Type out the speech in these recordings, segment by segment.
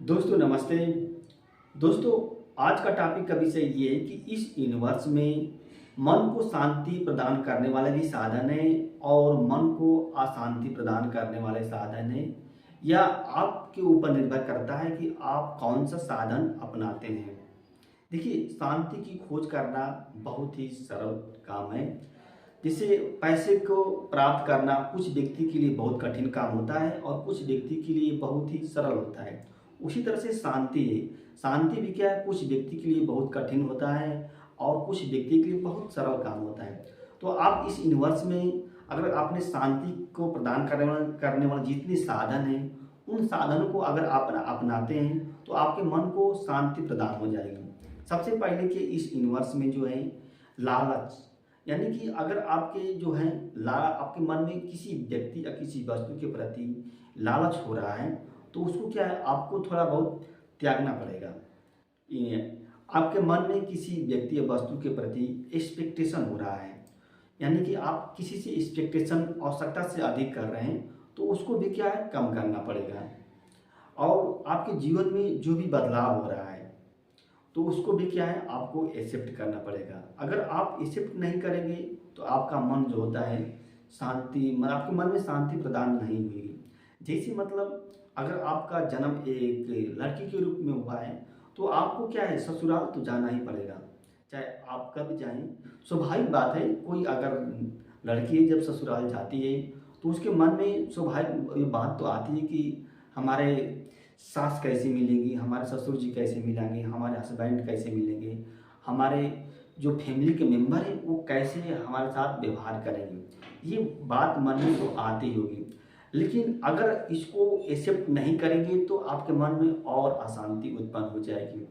दोस्तों नमस्ते। दोस्तों आज का टॉपिक का विषय ये है कि इस यूनिवर्स में मन को शांति प्रदान करने वाले भी साधन हैं और मन को अशांति प्रदान करने वाले साधन हैं, या आपके ऊपर निर्भर करता है कि आप कौन सा साधन अपनाते हैं। देखिए, शांति की खोज करना बहुत ही सरल काम है। जैसे पैसे को प्राप्त करना कुछ व्यक्ति के लिए बहुत कठिन काम होता है और कुछ व्यक्ति के लिए बहुत ही सरल होता है। उसी तरह से शांति है। शांति भी क्या है, कुछ व्यक्ति के लिए बहुत कठिन होता है और कुछ व्यक्ति के लिए बहुत सरल काम होता है। तो आप इस यूनिवर्स में अगर आपने शांति को प्रदान करने वाले जितने साधन हैं, उन साधनों को अगर आप अपनाते हैं तो आपके मन को शांति प्रदान हो जाएगी। सबसे पहले कि इस यूनिवर्स में जो है लालच, यानी कि अगर आपके जो है आपके मन में किसी व्यक्ति या किसी वस्तु के प्रति लालच हो रहा है, तो उसको क्या है, आपको थोड़ा बहुत त्यागना पड़ेगा। ये आपके मन में किसी व्यक्ति या वस्तु के प्रति एक्सपेक्टेशन हो रहा है, यानी कि आप किसी से एक्सपेक्टेशन आवश्यकता से अधिक कर रहे हैं, तो उसको भी क्या है, कम करना पड़ेगा। और आपके जीवन में जो भी बदलाव हो रहा है तो उसको भी क्या है, आपको एक्सेप्ट करना पड़ेगा। अगर आप एक्सेप्ट नहीं करेंगे तो आपका मन जो होता है शांति, आपके मन में शांति प्रदान नहीं हुई। जैसे मतलब अगर आपका जन्म एक लड़की के रूप में हुआ है तो आपको क्या है, ससुराल तो जाना ही पड़ेगा, चाहे आप कब जाएं। स्वाभाविक बात है, कोई अगर लड़की जब ससुराल जाती है तो उसके मन में स्वाभाविक ये बात तो आती है कि हमारे सास कैसे मिलेंगी, हमारे ससुर जी कैसे मिलेंगे, हमारे हस्बैंड कैसे मिलेंगे, हमारे जो फैमिली के मेंबर हैं वो कैसे हमारे साथ व्यवहार करेंगे। ये बात मन में तो आती होगी, लेकिन अगर इसको एक्सेप्ट नहीं करेंगे तो आपके मन में और अशांति उत्पन्न हो जाएगी।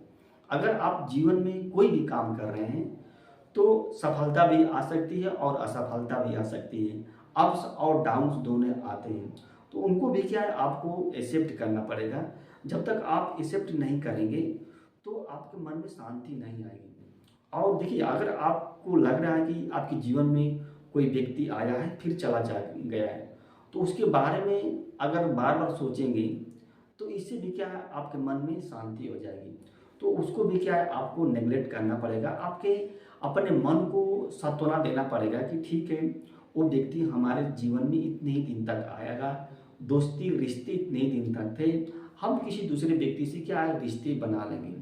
अगर आप जीवन में कोई भी काम कर रहे हैं तो सफलता भी आ सकती है और असफलता भी आ सकती है, अप्स और डाउन्स दोनों आते हैं, तो उनको भी क्या है, आपको एक्सेप्ट करना पड़ेगा। जब तक आप एक्सेप्ट नहीं करेंगे तो आपके मन में शांति नहीं आएगी। और देखिए, अगर आपको लग रहा है कि आपके जीवन में कोई व्यक्ति आया है फिर चला जा गया है, तो उसके बारे में अगर बार बार सोचेंगे तो इससे भी क्या है, आपके मन में शांति हो जाएगी। तो उसको भी क्या है, आपको नेगलेक्ट करना पड़ेगा। आपके अपने मन को सांत्वना देना पड़ेगा कि ठीक है, वो व्यक्ति हमारे जीवन में इतने ही दिन तक आएगा, दोस्ती रिश्ते इतने ही दिन तक थे, हम किसी दूसरे व्यक्ति से क्या है, रिश्ते बना लेंगे।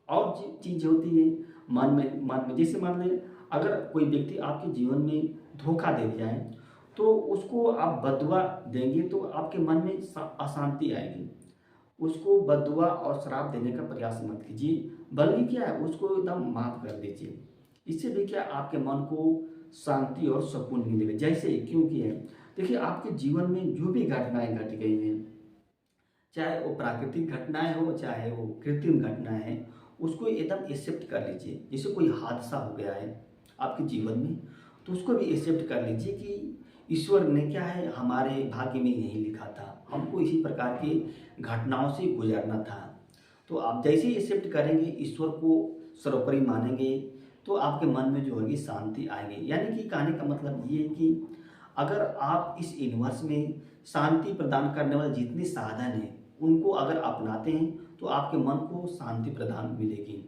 और चीज़ होती है मन में जैसे मान लें, अगर कोई व्यक्ति आपके जीवन में धोखा दे दिया है तो उसको आप बददुआ देंगे तो आपके मन में अशांति आएगी। उसको बददुआ और श्राप देने का प्रयास मत कीजिए, बल्कि क्या है, उसको एकदम माफ़ कर दीजिए। इससे भी क्या, आपके मन को शांति और सुकून मिलेगा। जैसे क्योंकि है, देखिए, आपके जीवन में जो भी घटनाएं घट गई हैं, चाहे वो प्राकृतिक घटनाएं हो चाहे वो कृत्रिम घटनाएं हैं, उसको एकदम एक्सेप्ट कर लीजिए। जैसे कोई हादसा हो गया है आपके जीवन में, तो उसको भी एक्सेप्ट कर लीजिए कि ईश्वर ने क्या है, हमारे भाग्य में यही लिखा था, हमको इसी प्रकार की घटनाओं से गुजरना था। तो आप जैसे ही एक्सेप्ट करेंगे, ईश्वर को सर्वोपरि मानेंगे, तो आपके मन में जो होगी शांति आएगी। यानी कि कहने का मतलब ये है कि अगर आप इस यूनिवर्स में शांति प्रदान करने वाले जितने साधन हैं उनको अगर अपनाते हैं तो आपके मन को शांति प्रदान मिलेगी।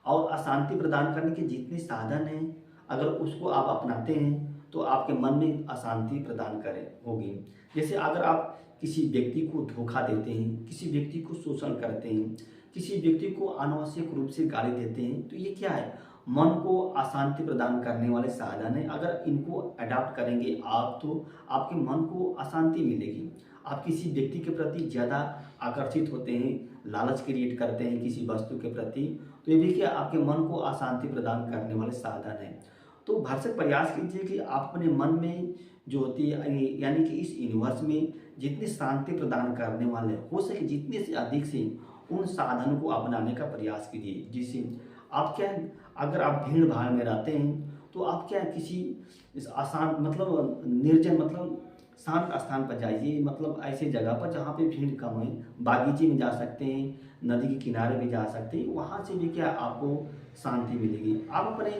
और अशांति प्रदान करने के जितने साधन हैं, अगर उसको आप अपनाते हैं तो आपके मन में अशांति प्रदान करे होगी। जैसे अगर आप किसी व्यक्ति को धोखा देते हैं, किसी व्यक्ति को शोषण करते हैं, किसी व्यक्ति को अनावश्यक रूप से गाली देते हैं, तो ये क्या है, मन को अशांति प्रदान करने वाले साधन है। अगर इनको अडॉप्ट करेंगे आप तो आपके मन को अशांति मिलेगी। आप किसी व्यक्ति के प्रति ज़्यादा आकर्षित होते हैं, लालच क्रिएट करते हैं किसी वस्तु के प्रति, तो ये भी क्या, आपके मन को अशांति प्रदान करने वाले साधन है। तो भरसक प्रयास कीजिए कि आप अपने मन में जो होती है, यानी कि इस यूनिवर्स में जितनी शांति प्रदान करने वाले हो सके जितने से अधिक से उन साधनों को अपनाने का प्रयास कीजिए। जिससे आप क्या है, अगर आप भीड़ भाड़ में रहते हैं तो आप क्या है, किसी इस अशांत मतलब निर्जन मतलब शांत स्थान पर जाइए, मतलब ऐसे जगह पर जहाँ पे भीड़ कम है। बागीचे में जा सकते हैं, नदी के किनारे भी जा सकते हैं, वहाँ से भी क्या आपको शांति मिलेगी। आप अपने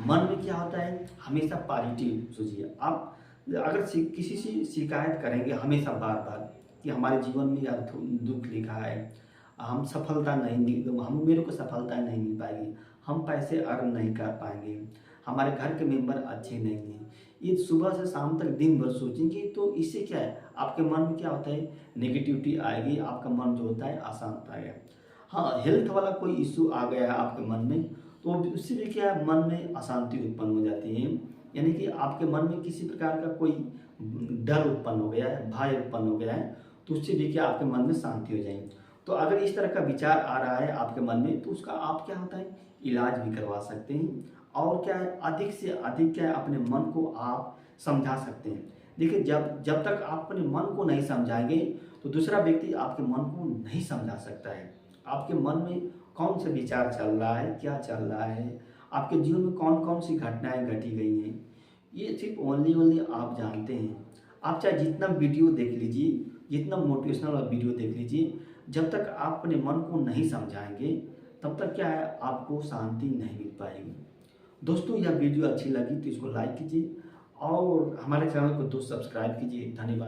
मन में क्या होता है, हमेशा पॉजिटिव सोचिए। आप अगर किसी से शिकायत करेंगे हमेशा बार बार कि हमारे जीवन में यार दुख लिखा है, हम सफलता नहीं मिल हम मेरे को सफलता नहीं मिल पाएगी, हम पैसे अर्न नहीं कर पाएंगे, हमारे घर के मेंबर अच्छे नहीं हैं। ये सुबह से शाम तक दिन भर सोचेंगे तो इससे क्या है, आपके मन में क्या होता है, नेगेटिविटी आएगी, आपका मन जो होता है अशांत आएगा। हाँ, हेल्थ वाला कोई इशू आ गया है आपके मन में तो उससे भी क्या है, मन में अशांति उत्पन्न हो जाती है। यानी कि आपके मन में किसी प्रकार का कोई डर उत्पन्न हो गया है, भय उत्पन्न हो गया है, तो उससे भी क्या आपके मन में शांति हो जाएगी। तो अगर इस तरह का विचार आ रहा है आपके मन में तो उसका आप क्या होता है, इलाज भी करवा सकते हैं। और क्या है, अधिक से अधिक क्या है, अपने मन को आप समझा सकते हैं। देखिए, जब जब तक आप अपने मन को नहीं समझाएंगे तो दूसरा व्यक्ति आपके मन को नहीं समझा सकता है। आपके मन में कौन से विचार चल रहा है, क्या चल रहा है, आपके जीवन में कौन कौन सी घटनाएं घटी गई हैं, ये सिर्फ ओनली आप जानते हैं। आप चाहे जितना वीडियो देख लीजिए, जितना मोटिवेशनल वीडियो देख लीजिए, जब तक आप अपने मन को नहीं समझाएंगे तब तक क्या है, आपको शांति नहीं मिल पाएगी। दोस्तों, यह वीडियो अच्छी लगी तो इसको लाइक कीजिए और हमारे चैनल को दोस्त सब्सक्राइब कीजिए। धन्यवाद।